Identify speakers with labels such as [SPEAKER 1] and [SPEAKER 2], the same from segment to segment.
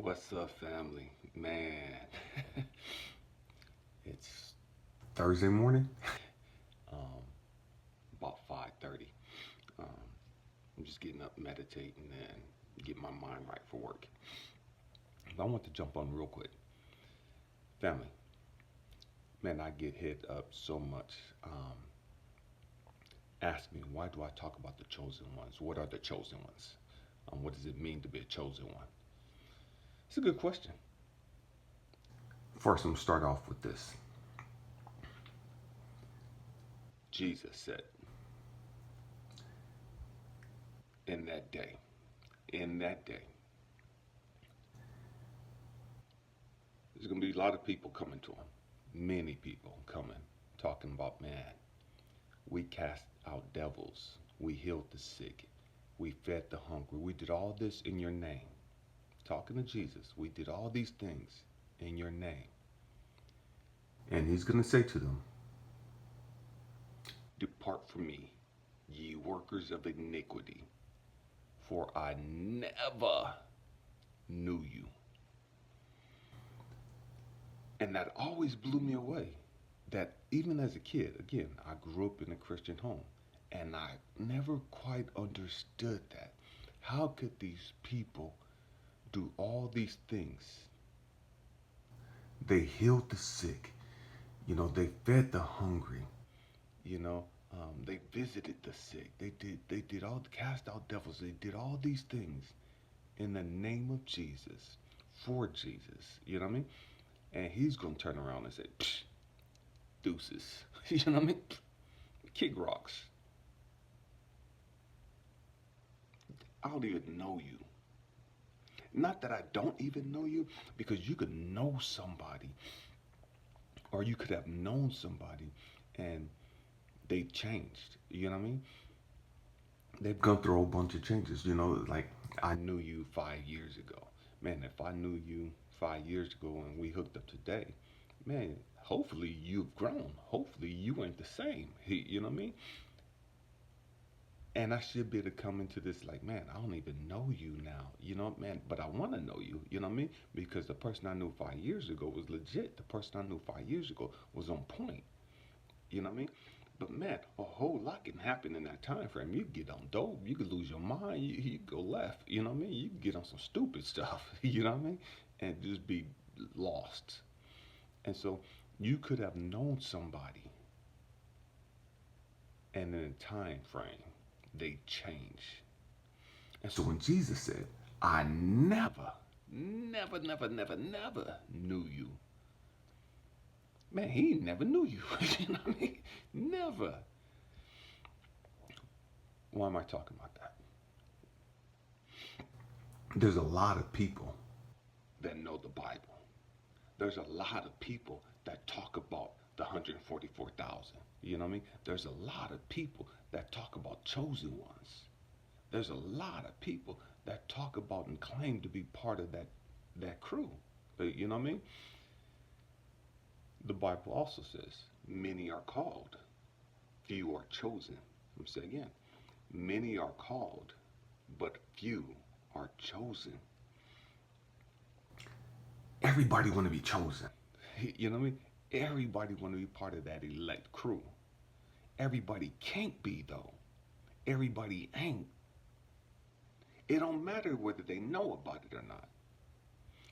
[SPEAKER 1] What's up, family? Man, it's Thursday morning, um, about 5:30. Um, I'm just getting up, meditating, and get my mind right for work. But I want to jump on real quick. Family, man, I get hit up so much. Ask me, why do I talk about the chosen ones? What are the chosen ones? What does it mean to be a chosen one? It's a good question. First, I'm gonna start off with this. Jesus said, in that day, in that day, there's going to be a lot of people coming to him. Many people coming, talking about, man, we cast out devils. We healed the sick. We fed the hungry. We did all this in your name. Talking to Jesus, we did all these things in your name. And he's going to say to them, depart from me, ye workers of iniquity, for I never knew you. And that always blew me away. That even as a kid, again, I grew up in a Christian home, and I never quite understood that. How could these people do all these things? They healed the sick, they fed the hungry, you know, they visited the sick. They did all cast out devils. They did all these things in the name of Jesus, for Jesus. You know what I mean? And he's gonna turn around and say, psh, deuces. You know what I mean? Kick rocks. I don't even know you. Not that I don't even know you, because you could know somebody, or you could have known somebody, and they changed. You know what I mean? They've gone through a whole bunch of changes. Like I knew you 5 years ago. Man, if I knew you 5 years ago and we hooked up today, man, hopefully you've grown. Hopefully you ain't the same. You know what I mean? And I should be able to come into this like, man, I don't even know you now, man, but I want to know you, you know what I mean? Because the person I knew 5 years ago was legit. The person I knew 5 years ago was on point, you know what I mean? But man, a whole lot can happen in that time frame. You get on dope, you could lose your mind, you go left, you know what I mean? You can get on some stupid stuff, you know what I mean? And just be lost. And so you could have known somebody, and in a time frame, they change. And so when Jesus said, I never, never, never, never, never knew you, man, he never knew you. You know what I mean? Never. Why am I talking about that? There's a lot of people that know the Bible. There's a lot of people that talk about the 144,000. You know what I mean? There's a lot of people that talk about chosen ones. There's a lot of people that talk about and claim to be part of that crew. You know what I mean? The Bible also says, many are called, few are chosen. Let me say again, many are called, but few are chosen. Everybody want to be chosen. You know what I mean? Everybody want to be part of that elect crew. Everybody can't be though. Everybody ain't. It don't matter whether they know about it or not.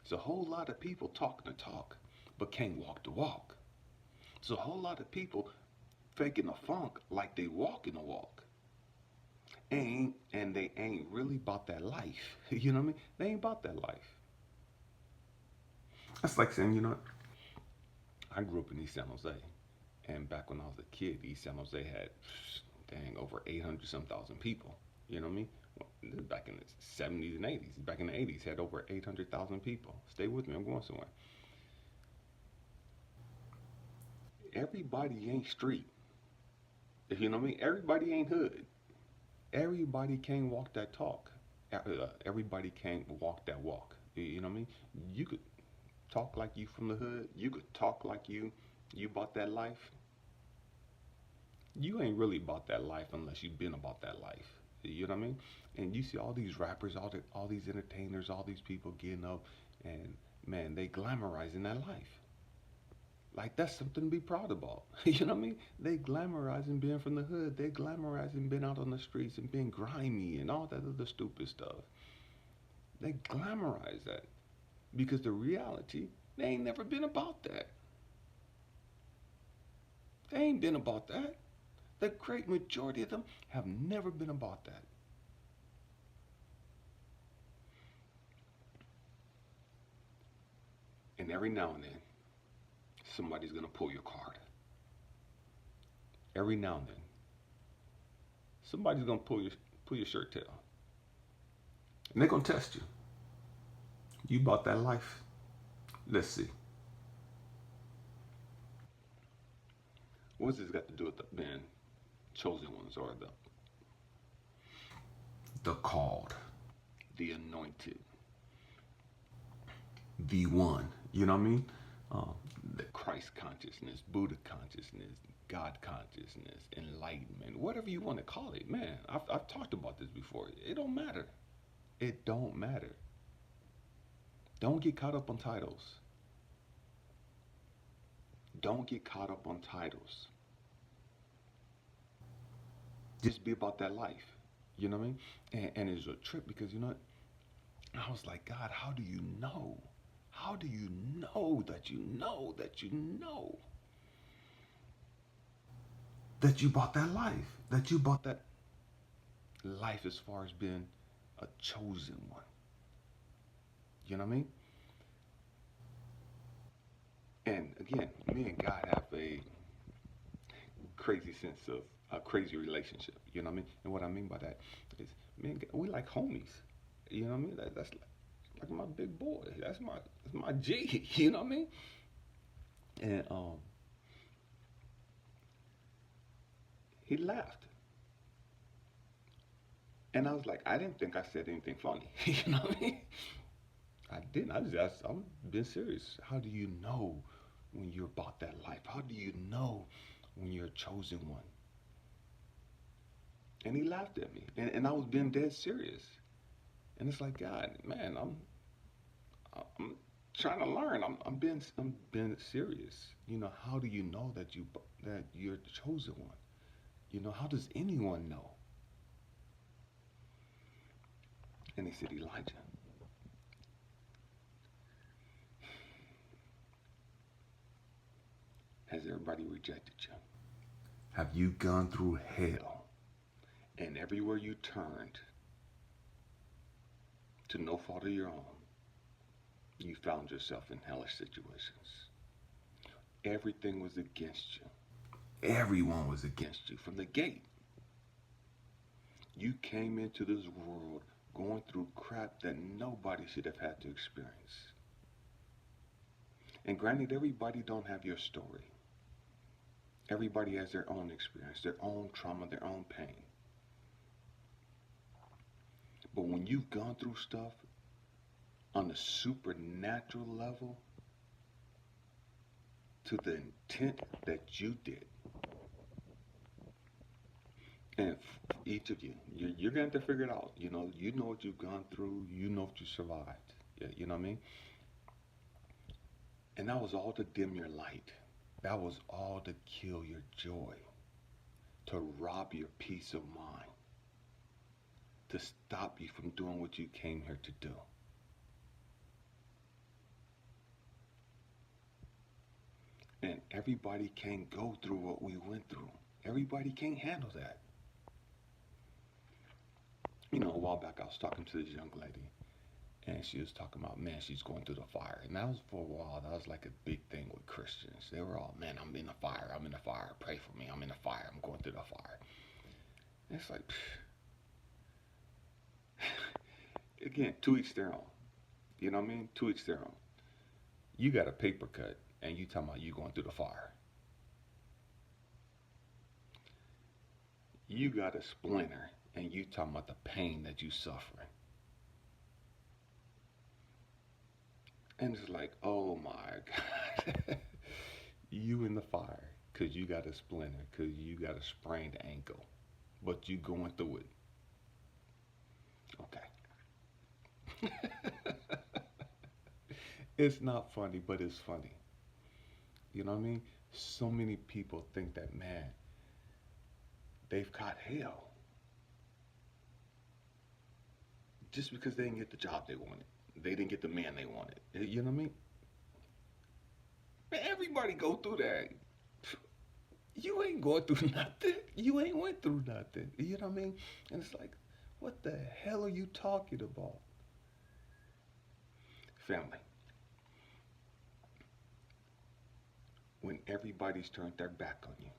[SPEAKER 1] It's a whole lot of people talking the talk, but can't walk the walk. It's a whole lot of people faking a funk like they walking a walk. And they ain't really about that life. You know what I mean? They ain't about that life. That's like saying, I grew up in East San Jose. And back when I was a kid, East San Jose had, dang, over 800 some thousand people. You know what I mean? Back in the 70s and 80s. Back in the 80s, had over 800,000 people. Stay with me, I'm going somewhere. Everybody ain't street. You know what I mean? Everybody ain't hood. Everybody can't walk that talk. Everybody can't walk that walk. You know what I mean? You could talk like you from the hood. You could talk like you bought that life. You ain't really about that life unless you've been about that life. You know what I mean? And you see all these rappers, all these entertainers, all these people getting up, and man, they glamorizing that life. Like that's something to be proud about. You know what I mean? They glamorizing being from the hood. They glamorizing being out on the streets and being grimy and all that other stupid stuff. They glamorize that because the reality, they ain't never been about that. They ain't been about that. The great majority of them have never been about that. And every now and then, somebody's gonna pull your card. Every now and then, somebody's gonna pull your shirt tail, and they're gonna test you. You bought that life. Let's see. What's this got to do with the being chosen ones or the called, the anointed, the one? You know what I mean? Um, the Christ consciousness, Buddha consciousness, God consciousness, enlightenment, whatever you want to call it. Man, I've talked about this before. It don't matter. It don't matter. Don't get caught up on titles. Don't get caught up on titles. Just be about that life. You know what I mean? And it's a trip because you know what? I was like, God, how do you know? How do you know that you know that you know that you bought that life? That you bought that life as far as being a chosen one. You know what I mean? And again, me and God have a crazy sense of a crazy relationship. You know what I mean? And what I mean by that is, me and God, we like homies. You know what I mean? That's like my big boy. That's my G. You know what I mean? And he laughed, and I was like, I didn't think I said anything funny. You know what I mean? I didn't. I'm being serious. How do you know when you're about that life? How do you know when you're a chosen one? And he laughed at me, and I was being dead serious. And it's like, God, man, I'm trying to learn. I'm being serious. You know, how do you know that you're the chosen one? You know, how does anyone know? And he said, Elijah, has everybody rejected you? Have you gone through hell? And everywhere you turned, to no fault of your own, you found yourself in hellish situations. Everything was against you. Everyone was against you from the gate. You came into this world going through crap that nobody should have had to experience. And granted, everybody don't have your story. Everybody has their own experience, their own trauma, their own pain. But when you've gone through stuff on a supernatural level, to the intent that you did, and each of you, you're going to have to figure it out. You know what you've gone through. You know what you survived. Yeah, you know what I mean? And that was all to dim your light. That was all to kill your joy, to rob your peace of mind, to stop you from doing what you came here to do. And everybody can't go through what we went through. Everybody can't handle that. You know, a while back I was talking to this young lady, and she was talking about, man, she's going through the fire. And that was for a while, that was like a big thing with Christians. They were all, man, I'm in the fire, I'm in the fire, pray for me, I'm in the fire, I'm going through the fire. And it's like, again, to each their own. You know what I mean? To each their own. You got a paper cut, and you talking about you going through the fire. You got a splinter, and you talking about the pain that you suffering. And it's like, oh my God. You in the fire because you got a splinter, because you got a sprained ankle, but you going through it. Okay. It's not funny, but it's funny. You know what I mean? So many people think that, man, they've caught hell just because they didn't get the job they wanted. They didn't get the man they wanted. You know what I mean? Man, everybody go through that. You ain't going through nothing. You ain't went through nothing. You know what I mean? And it's like, what the hell are you talking about? Family. When everybody's turned their back on you,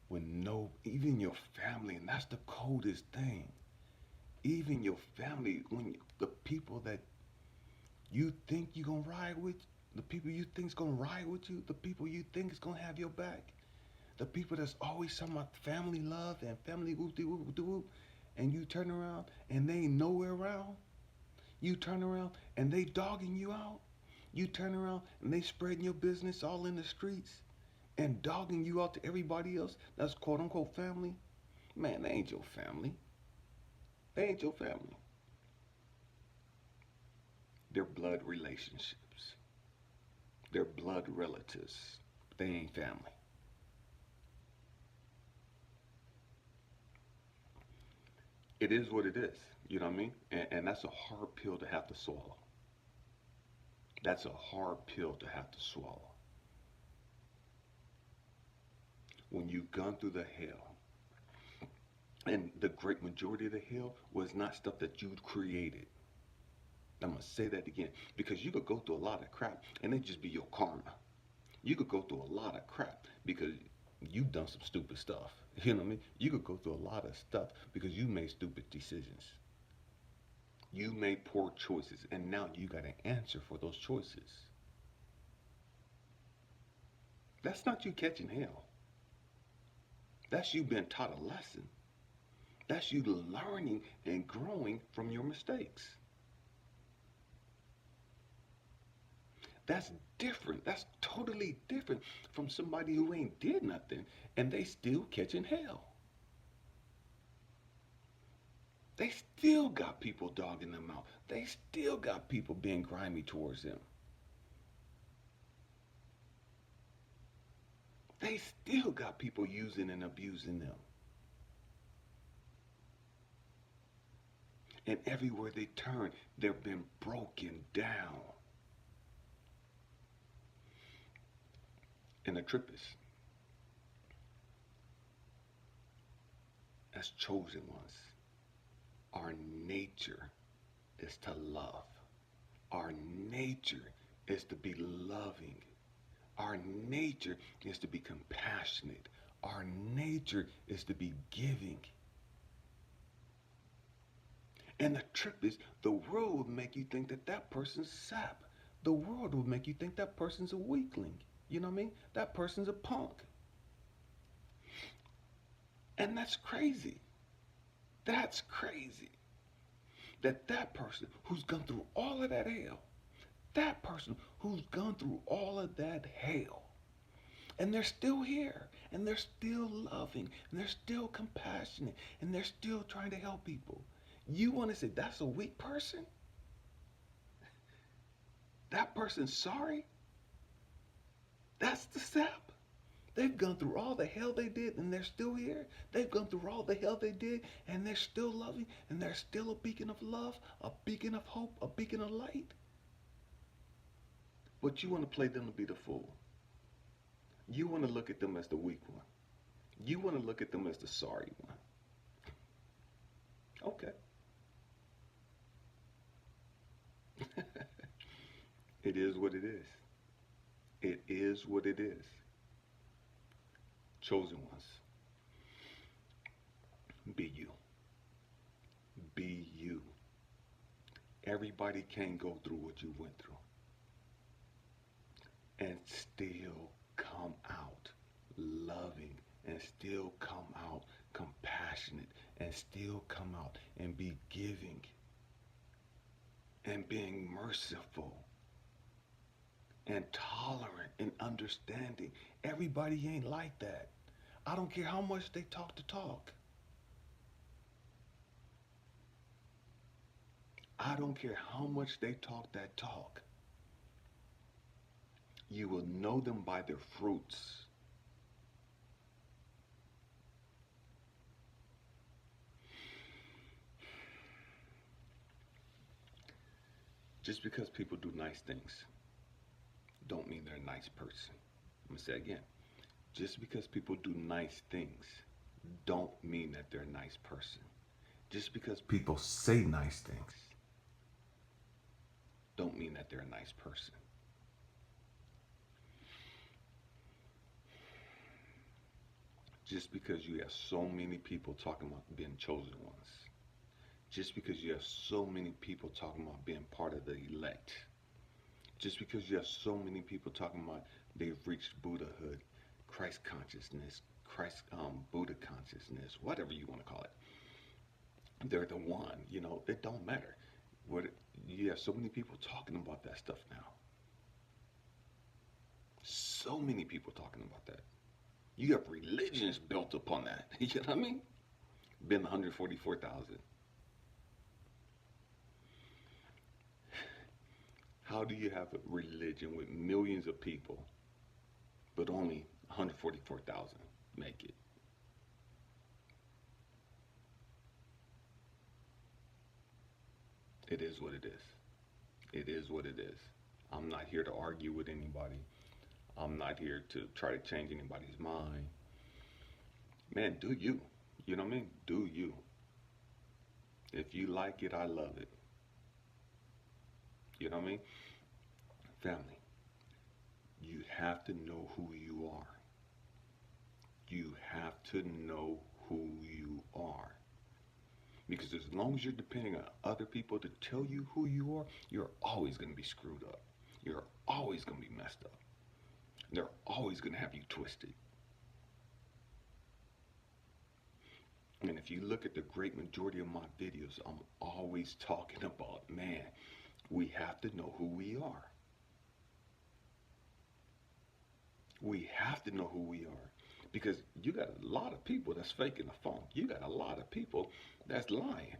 [SPEAKER 1] when no, even your family, and that's the coldest thing. Even your family, when the people that you think you're gonna ride with, the people you think's gonna ride with you, the people you think is gonna have your back, the people that's always talking about family love and family whoop de whoop de whoop, and you turn around and they ain't nowhere around. You turn around and they dogging you out. You turn around and they spreading your business all in the streets and dogging you out to everybody else that's quote unquote family. Man, they ain't your family. They ain't your family. They're blood relationships. They're blood relatives. They ain't family. It is what it is. You know what I mean? And that's a hard pill to have to swallow. That's a hard pill to have to swallow. When you've gone through the hell, and the great majority of the hell was not stuff that you'd created. I'm gonna say that again because you could go through a lot of crap and it just be your karma. You could go through a lot of crap because you've done some stupid stuff. You know what I mean? You could go through a lot of stuff because you made stupid decisions. You made poor choices, and now you got to answer for those choices. That's not you catching hell. That's you being taught a lesson. That's you learning and growing from your mistakes. That's different. That's totally different from somebody who ain't did nothing and they still catching hell. They still got people dogging them out. They still got people being grimy towards them. They still got people using and abusing them. And everywhere they turn, they've been broken down. And the trip is, as chosen ones, our nature is to love. Our nature is to be loving. Our nature is to be compassionate. Our nature is to be giving. And the trip is, the world will make you think that that person's sap. The world will make you think that person's a weakling. You know what I mean? That person's a punk. And that's crazy. That's crazy. That person who's gone through all of that hell, that person who's gone through all of that hell, and they're still here, and they're still loving, and they're still compassionate, and they're still trying to help people. You want to say that's a weak person? That person's sorry? That's the sap. They've gone through all the hell they did and they're still here. They've gone through all the hell they did and they're still loving and they're still a beacon of love, a beacon of hope, a beacon of light. But you want to play them to be the fool. You want to look at them as the weak one. You want to look at them as the sorry one. Okay. It is what it is. It is what it is. Chosen ones. Be you. Be you. Everybody can't go through what you went through and still come out loving and still come out compassionate and still come out and be giving and being merciful and tolerant and understanding. Everybody ain't like that. I don't care how much they talk the talk. I don't care how much they talk that talk. You will know them by their fruits. Just because people do nice things don't mean they're a nice person. I'm going to say again. Just because people do nice things don't mean that they're a nice person. Just because people say nice things don't mean that they're a nice person. Just because you have so many people talking about being chosen ones, just because you have so many people talking about being part of the elect, just because you have so many people talking about they've reached Buddhahood, Christ consciousness, Buddha consciousness, whatever you want to call it, they're the one. It don't matter. What you have so many people talking about that stuff now. So many people talking about that. You have religions built upon that. You know what I mean? Been 144,000. How do you have a religion with millions of people, but only 144,000 make it? It is what it is. It is what it is. I'm not here to argue with anybody. I'm not here to try to change anybody's mind. Man, do you. You know what I mean? Do you. If you like it, I love it. You know what I mean? Family, you have to know who you are. You have to know who you are. Because as long as you're depending on other people to tell you who you are, you're always going to be screwed up. You're always going to be messed up. They're always going to have you twisted. And if you look at the great majority of my videos, I'm always talking about, man, we have to know who we are. We have to know who we are. Because you got a lot of people that's faking the funk. You got a lot of people that's lying.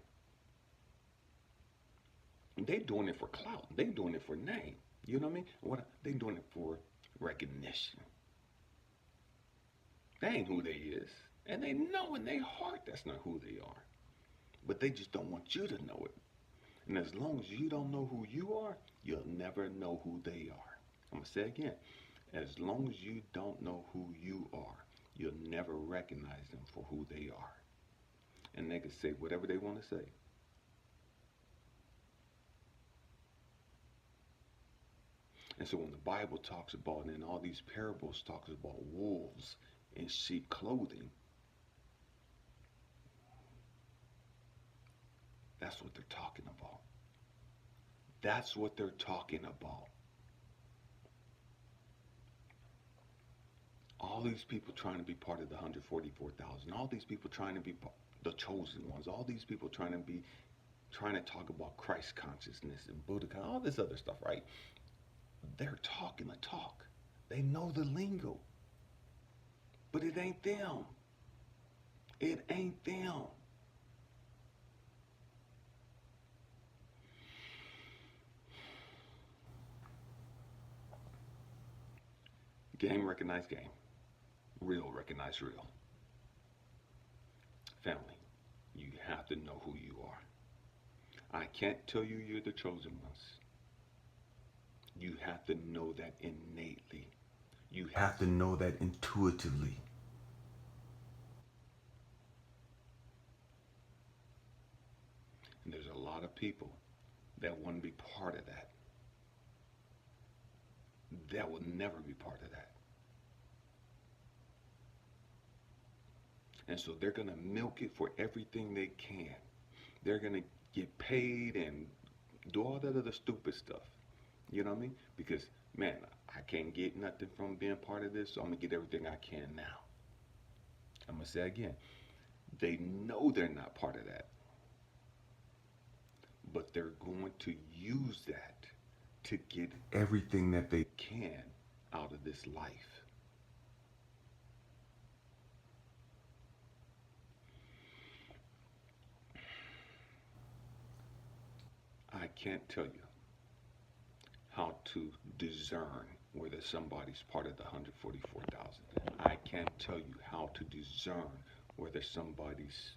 [SPEAKER 1] They doing it for clout. They doing it for name. You know what I mean? They doing it for recognition. They ain't who they is. And they know in their heart that's not who they are. But they just don't want you to know it. And as long as you don't know who you are, you'll never know who they are. I'm going to say again. As long as you don't know who you are, you'll never recognize them for who they are. And they can say whatever they want to say. And so when the Bible talks about, and all these parables talks about wolves in sheep clothing, that's what they're talking about. That's what they're talking about. All these people trying to be part of the 144,000. All these people trying to be the chosen ones. All these people trying to talk about Christ consciousness and Buddha, all this other stuff, right? They're talking the talk. They know the lingo. But it ain't them. It ain't them. Game recognize game. Real recognize real. Family, you have to know who you are. I can't tell you you're the chosen ones. You have to know that innately. You have to know that intuitively. And there's a lot of people that want to be part of that. That will never be part of that. And so they're going to milk it for everything they can. They're going to get paid and do all that other stupid stuff. You know what I mean? Because, man, I can't get nothing from being part of this, so I'm going to get everything I can now. I'm going to say again, they know they're not part of that. But they're going to use that to get everything that they can out of this life. I can't tell you how to discern whether somebody's part of the 144,000. I can't tell you how to discern whether somebody's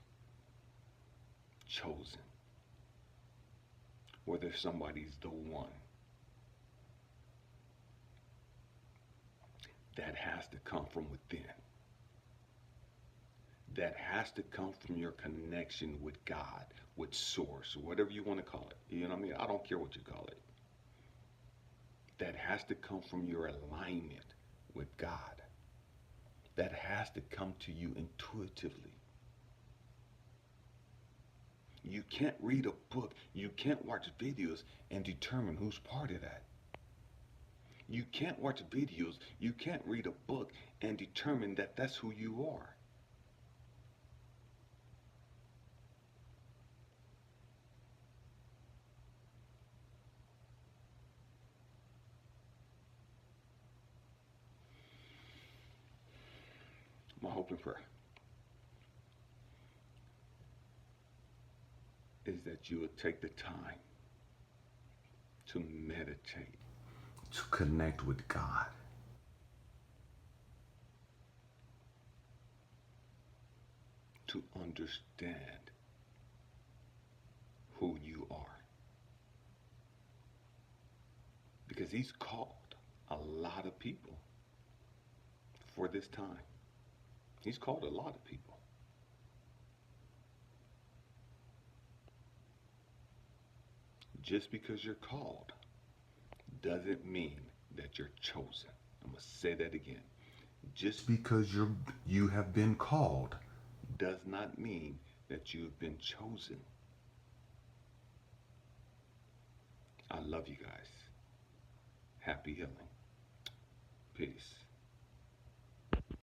[SPEAKER 1] chosen, whether somebody's the one. That has to come from within. That has to come from your connection with God, with Source, whatever you want to call it. You know what I mean? I don't care what you call it. That has to come from your alignment with God. That has to come to you intuitively. You can't read a book, you can't watch videos and determine who's part of that. You can't watch videos, you can't read a book and determine that that's who you are. My hope and prayer is that you will take the time to meditate, to connect with God, to understand who you are. Because He's called a lot of people for this time. He's called a lot of people. Just because you're called doesn't mean that you're chosen. I'm going to say that again. Just because you have been called does not mean that you've been chosen. I love you guys. Happy healing. Peace.